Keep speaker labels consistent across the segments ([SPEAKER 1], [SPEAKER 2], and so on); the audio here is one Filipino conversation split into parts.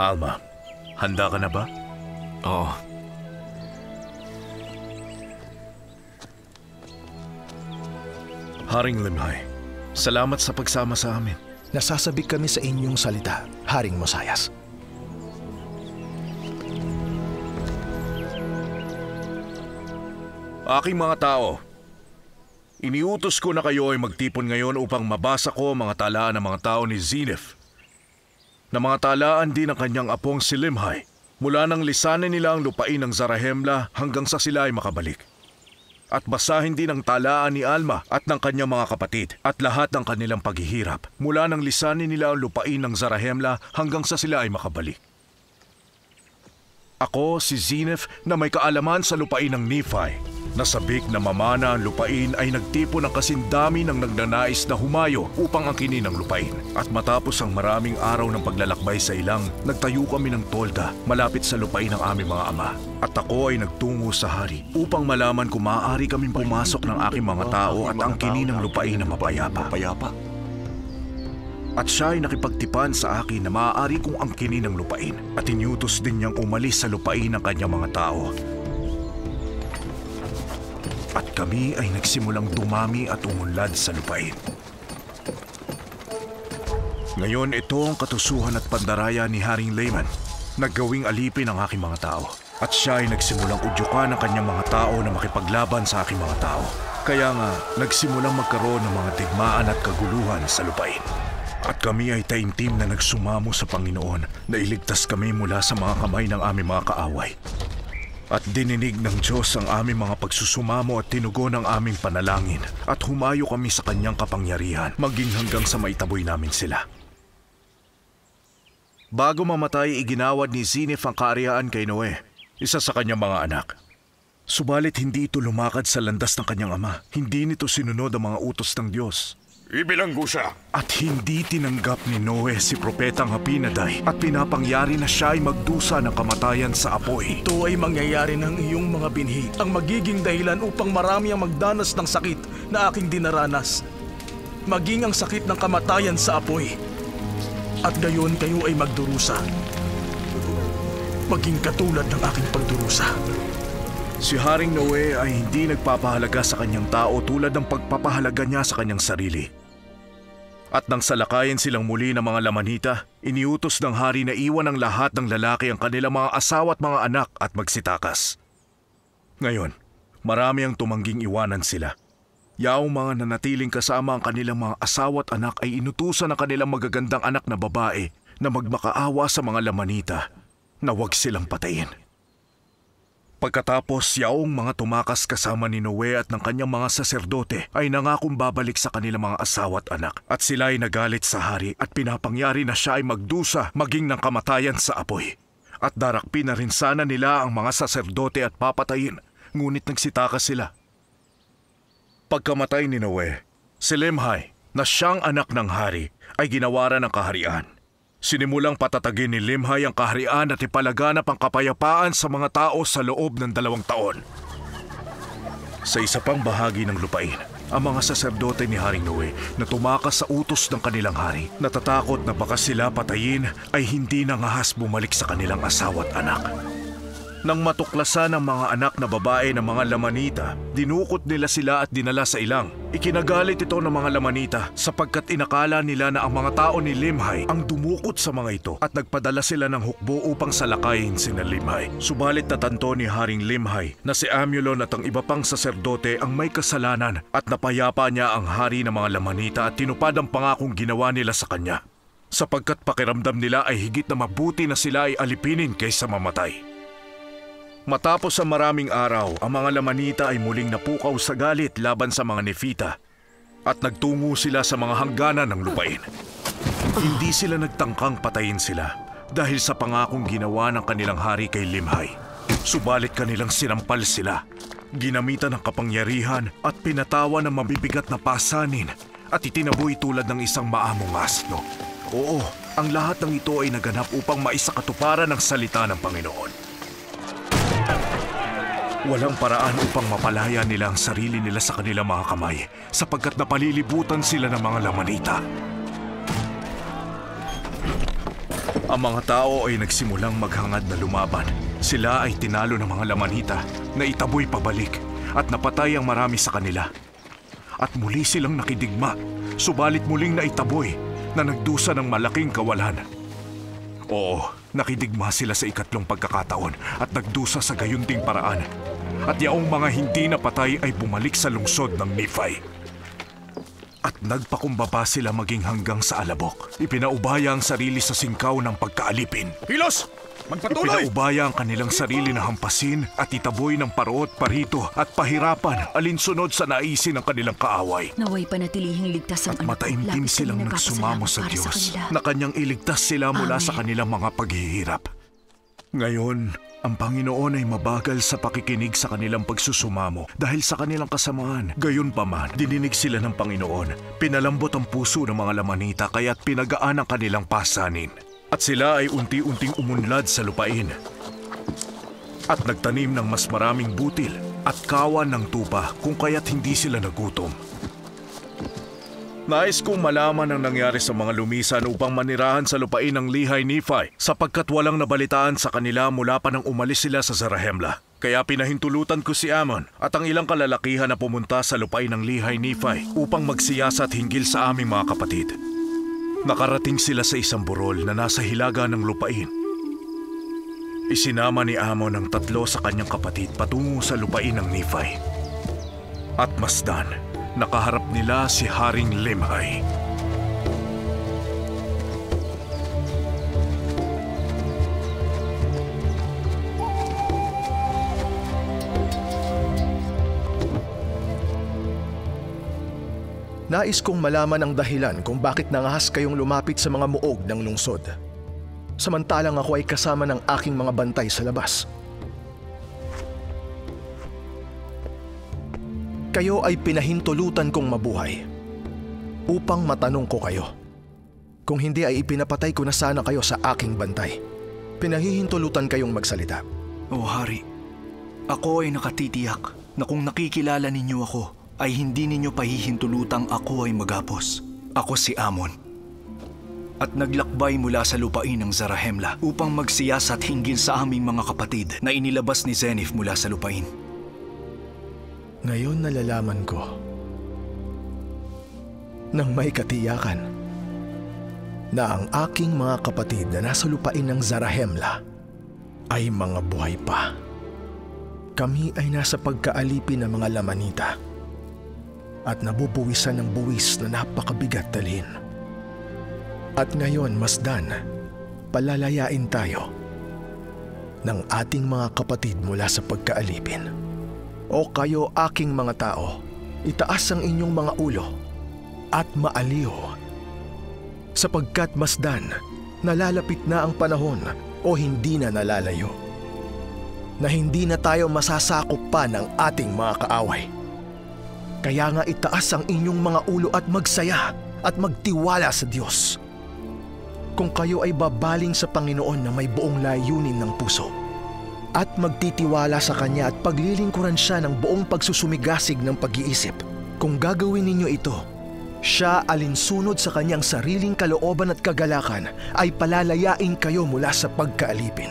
[SPEAKER 1] Alma, handa ka na ba?
[SPEAKER 2] Oo.
[SPEAKER 1] Haring Limhay, salamat sa pagsama sa amin.
[SPEAKER 3] Nasasabik kami sa inyong salita, Haring Mosayas.
[SPEAKER 1] Aking mga tao, iniutos ko na kayo ay magtipon ngayon upang mabasa ko mga talaan ng mga tao ni Zenith, na mga talaan din ng kanyang apong si Limhay, mula nang lisanin nila ang lupain ng Zarahemla hanggang sa sila ay makabalik. At basahin din ang talaan ni Alma at ng kanyang mga kapatid at lahat ng kanilang paghihirap, mula nang lisanin nila ang lupain ng Zarahemla hanggang sa sila ay makabalik. Ako si Zenith na may kaalaman sa lupain ng Nephi. Nasabik na mamana ang lupain ay nagtipon ng kasindami ng nagnanais na humayo upang angkinin ang lupain. At matapos ang maraming araw ng paglalakbay sa ilang, nagtayo kami ng tolda malapit sa lupain ng aming mga ama. At ako ay nagtungo sa hari upang malaman kung maaari kaming pumasok ng aking mga tao at angkinin ang lupain na mapayapa. At siya ay nakipagtipan sa akin na maaari kong angkinin ang lupain at inyutos din niyang umalis sa lupain ng kanyang mga tao. At kami ay nagsimulang dumami at umunlad sa lupain. Ngayon ito ang katusuhan at pandaraya ni Haring Layman na gawing alipin ang aking mga tao. At siya ay nagsimulang udyukan ang kanyang mga tao na makipaglaban sa aking mga tao. Kaya nga nagsimulang magkaroon ng mga digmaan at kaguluhan sa lupain. At kami ay taimtim na nagsumamo sa Panginoon na iligtas kami mula sa mga kamay ng aming mga kaaway. At dininig ng Diyos ang aming mga pagsusumamo at tinugon ang aming panalangin at humayo kami sa kanyang kapangyarihan maging hanggang sa maitaboy namin sila. Bago mamatay, iginawad ni Zenith ang kaariaan kay Noe, isa sa kanyang mga anak. Subalit hindi ito lumakad sa landas ng kanyang ama. Hindi nito sinunod ang mga utos ng Diyos.
[SPEAKER 4] Ibilanggo siya.
[SPEAKER 1] At hindi tinanggap ni Noe si Propetang Apinaday at pinapangyari na siya ay magdusa ng kamatayan sa apoy.
[SPEAKER 3] Ito ay mangyayari ng iyong mga binhi, ang magiging dahilan upang marami ang magdanas ng sakit na aking dinaranas. Maging ang sakit ng kamatayan sa apoy. At gayon kayo ay magdurusa. Maging katulad ng aking pagdurusa.
[SPEAKER 1] Si Haring Noe ay hindi nagpapahalaga sa kanyang tao tulad ng pagpapahalaga niya sa kanyang sarili. At nang salakayin silang muli ng mga Lamanita, iniutos ng hari na iwan ng lahat ng lalaki ang kanilang mga asawa at mga anak at magsitakas. Ngayon, marami ang tumangging iwanan sila. Yaong mga nanatiling kasama ang kanilang mga asawa at anak ay inutusan ng kanilang magagandang anak na babae na magmakaawa sa mga Lamanita na huwag silang patayin. Pagkatapos, yaong mga tumakas kasama ni Noe at ng kanyang mga saserdote ay nangakong babalik sa kanilang mga asawa at anak. At sila ay nagalit sa hari at pinapangyari na siya ay magdusa maging ng kamatayan sa apoy. At darakpin na rin sana nila ang mga saserdote at papatayin, ngunit nagsitakas sila. Pagkamatay ni Noe, si Limhay, na siyang anak ng hari, ay ginawaran ng kaharian. Sinimulang patatagin ni Limhay ang kaharian at ipalaganap ang kapayapaan sa mga tao sa loob ng 2 taon. Sa isa pang bahagi ng lupain, ang mga saserdote ni Haring Noe na tumakas sa utos ng kanilang hari, natatakot na baka sila patayin ay hindi nangahas bumalik sa kanilang asawa at anak. Nang matuklasan ng mga anak na babae ng mga Lamanita, dinukot nila sila at dinala sa ilang. Ikinagalit ito ng mga Lamanita sapagkat inakala nila na ang mga tao ni Limhay ang dumukot sa mga ito at nagpadala sila ng hukbo upang salakayin sina Limhay. Subalit natanto ni Haring Limhay na si Amulon at ang iba pang saserdote ang may kasalanan at napayapa niya ang hari ng mga Lamanita at tinupad ang pangakong ginawa nila sa kanya. Sapagkat pakiramdam nila ay higit na mabuti na sila ay alipinin kaysa mamatay. Matapos ang maraming araw, ang mga Lamanita ay muling napukaw sa galit laban sa mga Nefita at nagtungo sila sa mga hangganan ng lupain. Hindi sila nagtangkang patayin sila dahil sa pangakong ginawa ng kanilang hari kay Limhay. Subalit kanilang sinampal sila, ginamitan ng kapangyarihan at pinatawa ng mabibigat na pasanin at itinaboy tulad ng isang maamong asno. Oo, ang lahat ng ito ay naganap upang maisakatuparan ang salita ng Panginoon. Walang paraan upang mapalaya nila ang sarili nila sa kanilang mga kamay sapagkat napalilibutan sila ng mga Lamanita. Ang mga tao ay nagsimulang maghangad na lumaban. Sila ay tinalo ng mga lamanita na itaboy pabalik at napatay ang marami sa kanila. At muli silang nakidigma, subalit muling naitaboy na nagdusa ng malaking kawalan. Oo, nakidigma sila sa ikatlong pagkakataon at nagdusa sa gayunding paraan. At yaong mga hindi napatay ay bumalik sa lungsod ng Nephi. At nagpakumbaba sila maging hanggang sa alabok. Ipinaubaya ang sarili sa singkaw ng pagkaalipin.
[SPEAKER 3] Hilos! Magpatuloy!
[SPEAKER 1] Ipinaubaya ang kanilang sarili na hampasin at itaboy ng parot, parito at pahirapan alinsunod sa naisin ng kanilang kaaway.
[SPEAKER 2] Naway panatilihing ligtas ang
[SPEAKER 1] At mataimtim silang nagsumamo sa Diyos na kanyang iligtas sila mula sa kanilang mga paghihirap. Ngayon, ang Panginoon ay mabagal sa pakikinig sa kanilang pagsusumamo dahil sa kanilang kasamaan. Gayunpaman, dininig sila ng Panginoon. Pinalambot ang puso ng mga lamanita kaya't pinagaan ang kanilang pasanin. At sila ay unti-unting umunlad sa lupain. At nagtanim ng mas maraming butil at kawan ng tupa kung kaya't hindi sila nagutom. Nais kong malaman ang nangyari sa mga lumisan upang manirahan sa lupain ng Lehi Nephi sapagkat walang nabalitaan sa kanila mula pa nang umalis sila sa Zarahemla. Kaya pinahintulutan ko si Amon at ang ilang kalalakihan na pumunta sa lupain ng Lehi Nephi upang magsiyasat hinggil sa aming mga kapatid. Nakarating sila sa isang burol na nasa hilaga ng lupain. Isinama ni Amon ang 3 sa kanyang kapatid patungo sa lupain ng Nephi. At masdan, nakaharap nila si Haring Limhi.
[SPEAKER 4] Nais kong malaman ang dahilan kung bakit nangahas kayong lumapit sa mga muog ng lungsod. Samantalang ako ay kasama ng aking mga bantay sa labas. Kayo ay pinahintulutan kong mabuhay upang matanong ko kayo. Kung hindi ay ipinapatay ko na sana kayo sa aking bantay. Pinahihintulutan kayong magsalita.
[SPEAKER 5] O Hari, ako ay nakatitiyak na kung nakikilala ninyo ako, ay hindi ninyo pahihintulutang ako ay magapos. Ako si Amon. At naglakbay mula sa lupain ng Zarahemla upang magsiyasat hinggil sa aming mga kapatid na inilabas ni Zenith mula sa lupain.
[SPEAKER 4] Ngayon nalalaman ko nang may katiyakan na ang aking mga kapatid na nasa lupain ng Zarahemla ay mga buhay pa. Kami ay nasa pagkaalipin ng mga lamanita at nabubuwisan ng buwis na napakabigat dalhin. At ngayon, masdan, palalayain tayo ng ating mga kapatid mula sa pagkaalipin. O kayo, aking mga tao, itaas ang inyong mga ulo at maaliw. Sapagkat masdan, nalalapit na ang panahon o hindi na nalalayo, na hindi na tayo masasakop pa ng ating mga kaaway. Kaya nga itaas ang inyong mga ulo at magsaya at magtiwala sa Diyos. Kung kayo ay babaling sa Panginoon na may buong layunin ng puso at magtitiwala sa Kanya at paglilingkuran siya ng buong pagsusumigasig ng pag-iisip, kung gagawin ninyo ito, siya alinsunod sa Kanyang sariling kalooban at kagalakan ay palalayain kayo mula sa pagkaalipin.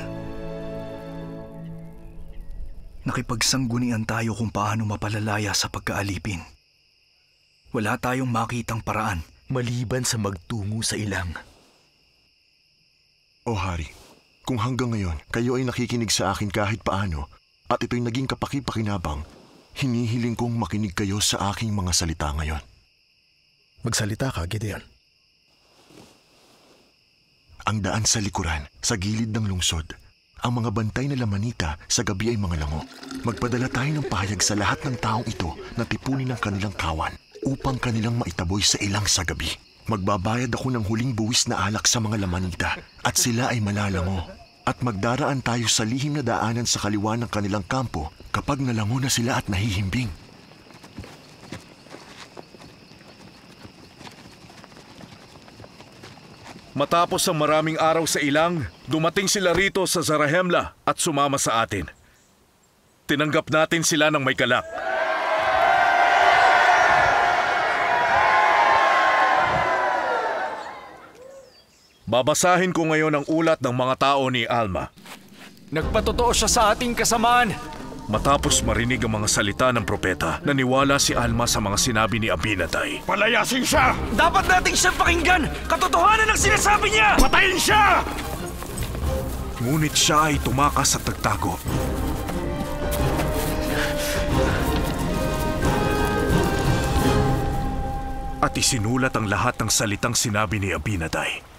[SPEAKER 5] Nakipagsanggunian tayo kung paano mapalalaya sa pagkaalipin. Wala tayong makitang paraan maliban sa magtungo sa ilang.
[SPEAKER 6] O Hari, kung hanggang ngayon kayo ay nakikinig sa akin kahit paano at ito'y naging kapaki-pakinabang, hinihiling kong makinig kayo sa aking mga salita ngayon.
[SPEAKER 4] Magsalita ka, Gideon.
[SPEAKER 6] Ang daan sa likuran, sa gilid ng lungsod. Ang mga bantay na lamanita sa gabi ay mga lango. Magpadala tayo ng pahayag sa lahat ng taong ito na tipunin ang kanilang kawan upang kanilang maitaboy sa ilang sa gabi. Magbabayad ako ng huling buwis na alak sa mga lamanita at sila ay malalango. At magdaraan tayo sa lihim na daanan sa kaliwa ng kanilang kampo kapag nalango na sila at nahihimbing.
[SPEAKER 1] Matapos ang maraming araw sa ilang, dumating sila rito sa Zarahemla at sumama sa atin. Tinanggap natin sila ng may galak. Babasahin ko ngayon ang ulat ng mga tao ni Alma.
[SPEAKER 5] Nagpatotoo siya sa ating kasamaan.
[SPEAKER 1] Matapos marinig ang mga salita ng propeta, naniwala si Alma sa mga sinabi ni Abinadai.
[SPEAKER 2] Palayasin siya!
[SPEAKER 5] Dapat nating siyang pakinggan! Katotohanan ang sinasabi niya!
[SPEAKER 2] Patayin siya!
[SPEAKER 1] Ngunit siya ay tumakas at nagtago. At isinulat ang lahat ng salitang sinabi ni Abinadai.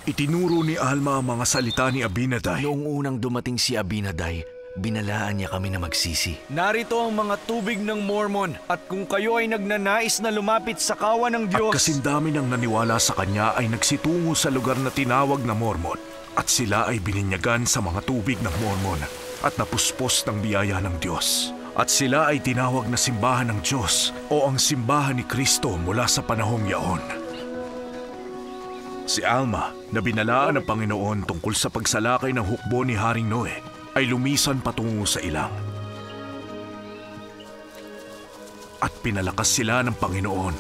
[SPEAKER 1] Itinuro ni Alma ang mga salita ni Abinadai.
[SPEAKER 7] Noong unang dumating si Abinadai, binalaan niya kami na magsisi.
[SPEAKER 5] Narito ang mga tubig ng Mormon at kung kayo ay nagnanais na lumapit sa kawan ng Diyos...
[SPEAKER 1] At kasindami ng naniwala sa kanya ay nagsitungo sa lugar na tinawag na Mormon. At sila ay bininyagan sa mga tubig ng Mormon at napuspos ng biyaya ng Diyos. At sila ay tinawag na simbahan ng Diyos o ang simbahan ni Kristo mula sa panahong yaon. Si Alma, na binalaan ng Panginoon tungkol sa pagsalakay ng hukbo ni Haring Noe, ay lumisan patungo sa ilang. At pinalakas sila ng Panginoon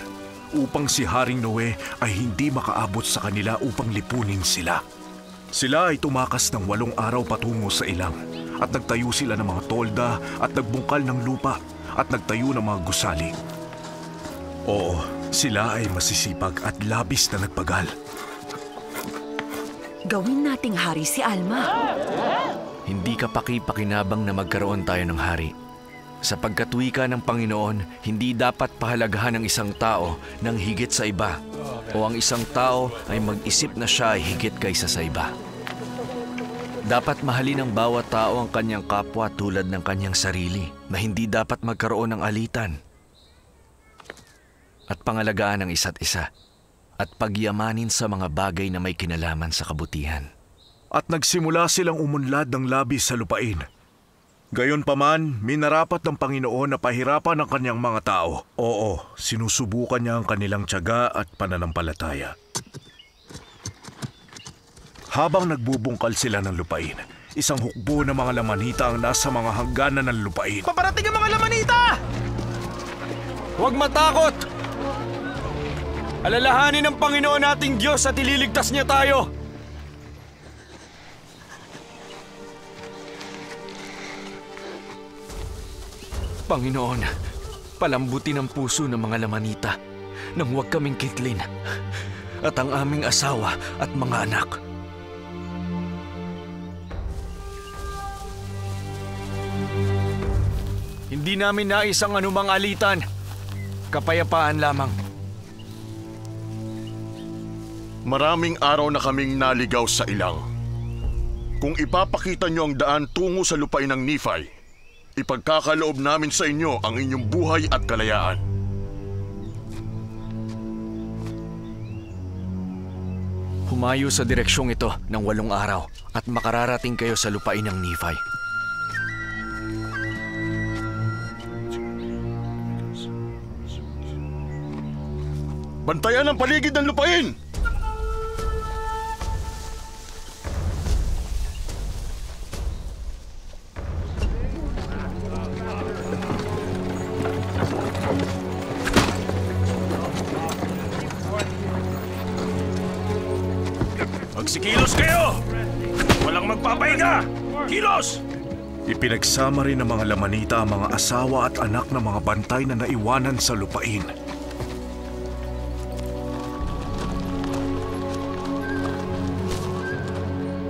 [SPEAKER 1] upang si Haring Noe ay hindi makaabot sa kanila upang lipunin sila. Sila ay tumakas ng 8 araw patungo sa ilang at nagtayo sila ng mga tolda at nagbungkal ng lupa at nagtayo ng mga gusali. Oo, sila ay masisipag at labis na nagpagal.
[SPEAKER 8] Gawin nating hari si Alma.
[SPEAKER 7] Hindi kapaki-pakinabang na magkaroon tayo ng hari. Sa pagkatwika ng Panginoon, hindi dapat pahalagahan ng isang tao ng higit sa iba o ang isang tao ay mag-isip na siya ay higit kaysa sa iba. Dapat mahalin ng bawat tao ang kanyang kapwa tulad ng kanyang sarili na hindi dapat magkaroon ng alitan. At pangalagaan ang isa't isa at pagyamanin sa mga bagay na may kinalaman sa kabutihan.
[SPEAKER 1] At nagsimula silang umunlad ng labis sa lupain. Gayunpaman, minarapat ng Panginoon na pahirapan ang kanyang mga tao. Oo, sinusubukan niya ang kanilang tiyaga at pananampalataya. Habang nagbubungkal sila ng lupain, isang hukbo ng mga lamanita ang nasa mga hangganan ng lupain.
[SPEAKER 5] Paparating ang mga lamanita! Huwag matakot! Alalahanin ng Panginoon nating Diyos at ililigtas niya tayo! Panginoon, palambutin ang puso ng mga lamanita nang huwag kaming kitlin at ang aming asawa at mga anak. Hindi namin nais ang anumang alitan. Kapayapaan lamang.
[SPEAKER 2] Maraming araw na kaming naligaw sa ilang. Kung ipapakita niyo ang daan tungo sa lupain ng Nephi, ipagkakaloob namin sa inyo ang inyong buhay at kalayaan.
[SPEAKER 7] Humayo sa direksyong ito ng 8 araw at makararating kayo sa lupain ng Nephi.
[SPEAKER 2] Bantayan ang paligid ng lupain!
[SPEAKER 3] Magsikilos kayo! Walang magpapahinga! Kilos!
[SPEAKER 1] Ipinagsama rin ng mga lamanita ang mga asawa at anak ng mga bantay na naiwanan sa lupain.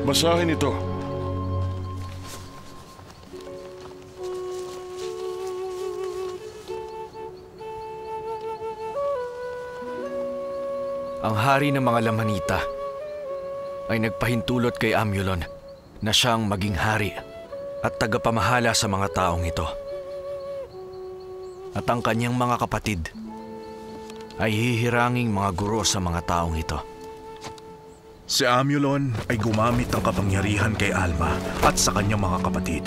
[SPEAKER 2] Basahin ito.
[SPEAKER 7] Ang hari ng mga lamanita ay nagpahintulot kay Amulon na siyang maging hari at tagapamahala sa mga taong ito. At ang kanyang mga kapatid ay hihiranging mga guro sa mga taong ito.
[SPEAKER 1] Si Amulon ay gumamit ng kapangyarihan kay Alma at sa kanyang mga kapatid.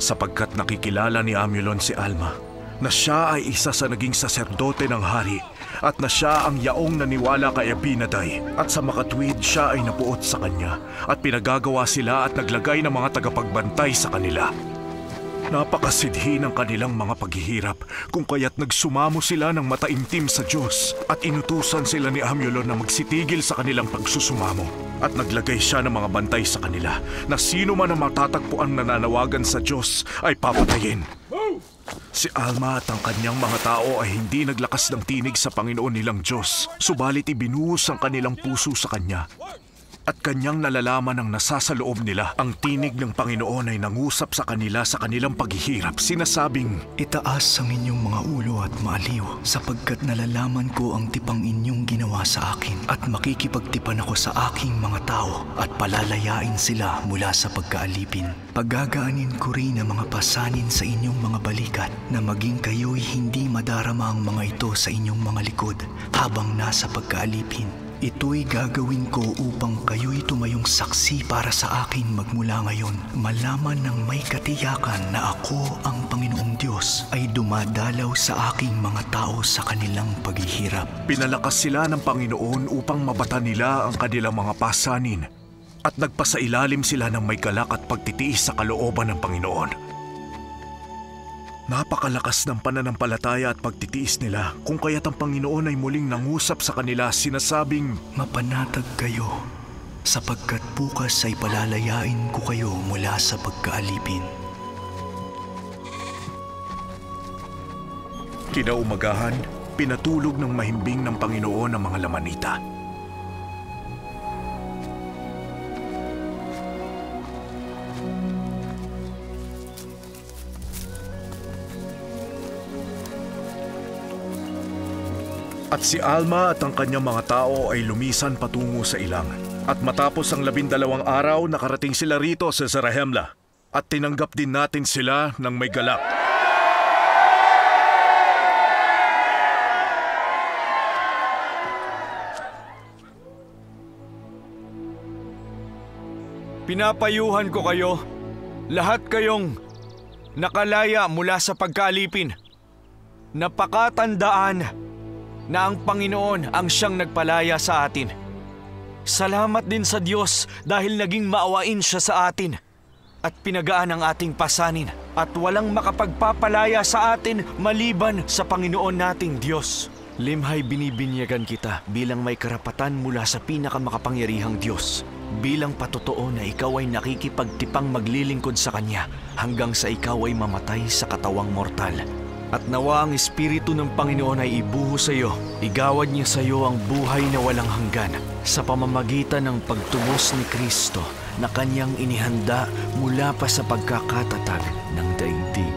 [SPEAKER 1] Sapagkat nakikilala ni Amulon si Alma na siya ay isa sa naging saserdote ng hari at na siya ang yaong naniwala kay Abinadai at sa makatwid siya ay napuot sa kanya at pinagagawa sila at naglagay ng mga tagapagbantay sa kanila. Napakasidhi ng kanilang mga paghihirap kung kaya't nagsumamo sila ng mataimtim sa Diyos at inutusan sila ni Amyalon na magsitigil sa kanilang pagsusumamo. At naglagay siya ng mga bantay sa kanila na sino man ang matatagpuan nananawagan sa Diyos ay papatayin. Si Alma at ang kanyang mga tao ay hindi naglakas ng tinig sa Panginoon nilang Diyos, subalit ibinuhos ang kanilang puso sa Kanya. At kanyang nalalaman ng nasasaloob nila ang tinig ng Panginoon ay nangusap sa kanila sa kanilang paghihirap, sinasabing,
[SPEAKER 5] Itaas ang inyong mga ulo at maaliw, sapagkat nalalaman ko ang tipang inyong ginawa sa akin, at makikipagtipan ako sa aking mga tao, at palalayain sila mula sa pagkaalipin. Paggagaanin ko rin ang mga pasanin sa inyong mga balikat, na maging kayo'y hindi madarama ang mga ito sa inyong mga likod, habang nasa pagkaalipin. Ito'y gagawin ko upang kayo'y tumayong saksi para sa akin magmula ngayon. Malaman ng may katiyakan na ako ang Panginoong Diyos ay dumadalaw sa aking mga tao sa kanilang paghihirap.
[SPEAKER 1] Pinalakas sila ng Panginoon upang mabata nila ang kanilang mga pasanin at nagpasailalim sila ng may galak at pagtitiis sa kalooban ng Panginoon. Napakalakas ng pananampalataya at pagtitiis nila kung kaya't ang Panginoon ay muling nangusap sa kanila sinasabing,
[SPEAKER 5] Mapanatag kayo, sapagkat bukas ay palalayain ko kayo mula sa pagkaalipin.
[SPEAKER 1] Kinaumagahan, pinatulog ng mahimbing ng Panginoon ang mga lamanita. At si Alma at ang kanyang mga tao ay lumisan patungo sa ilang. At matapos ang 12 araw, nakarating sila rito sa Zarahemla. At tinanggap din natin sila ng may galak.
[SPEAKER 7] Pinapayuhan ko kayo, lahat kayong nakalaya mula sa pagkaalipin. Napakatandaan na ang Panginoon ang siyang nagpalaya sa atin. Salamat din sa Diyos dahil naging maawain siya sa atin at pinagaan ang ating pasanin at walang makapagpapalaya sa atin maliban sa Panginoon nating Diyos. Limhay, binibinyagan kita bilang may karapatan mula sa pinakamakapangyarihang Diyos. Bilang patotoo na ikaw ay nakikipagtipang maglilingkod sa Kanya hanggang sa ikaw ay mamatay sa katawang mortal. At nawa ang Espiritu ng Panginoon ay ibuhos sa iyo. Igawad niya sa iyo ang buhay na walang hanggan sa pamamagitan ng pagtubos ni Kristo na Kanyang inihanda mula pa sa pagkakatatag ng daigdig.